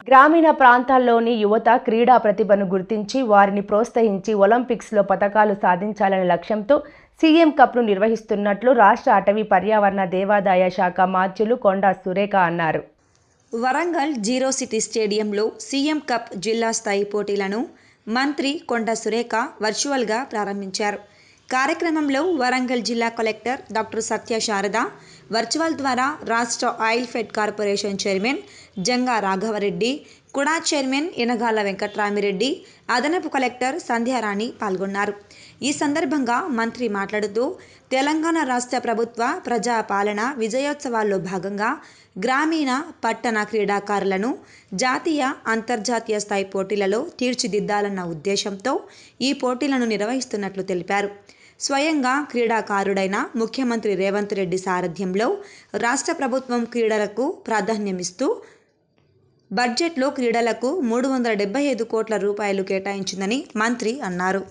గ్రామీణ ప్రాంతాల్లోని యువత క్రీడా ప్రతిభను గుర్తించి వారిని ప్రోత్సహించి ఒలింపిక్స్లో పతకాలు సాధించాలనే లక్ష్యంతో సీఎం కప్ను నిర్వహిస్తున్నట్లు రాష్ట్ర అటవీ పర్యావరణ దేవాదాయ శాఖ మాత్యులు కొండా సురేఖ అన్నారు. వరంగల్ జీరో సిటీ స్టేడియంలో సీఎం కప్ జిల్లా స్థాయి పోటీలను మంత్రి కొండా సురేఖ వర్చువల్గా ప్రారంభించారు. కార్యక్రమంలో వరంగల్ జిల్లా collector doctor Satya Sharada virtual ద్వారా రాష్ట్ర oil fed corporation chairman Janga Raghava Reddy, KUDA chairman ఎనగాల Venkatramireddy, అదనపు కలెక్టర్ సంధ్యారాణి పాల్గొన్నారు. ఈ సందర్భంగా మంత్రి మాట్లాడుతూ తెలంగాణ రాష్ట్ర ప్రభుత్వ ప్రజా పాలన విజయోత్సవాల్లో భాగంగా గ్రామీణ పట్టణ క్రీడాకారులను జాతీయ అంతర్జాతీయ స్థాయి పోటీలలో తీర్చిదిద్దాలన్న ఉద్దేశంతో ఈ పోటీలను నిర్వహిస్తున్నట్లు తెలిపారు. స్వయంగా క్రీడాకారుడైన ముఖ్యమంత్రి రేవంత్ రెడ్డి సారథ్యంలో రాష్ట్ర ప్రభుత్వం క్రీడలకు ప్రాధాన్యమిస్తూ బడ్జెట్లో క్రీడలకు 375 కోట్ల రూపాయలు కేటాయించిందని మంత్రి అన్నారు.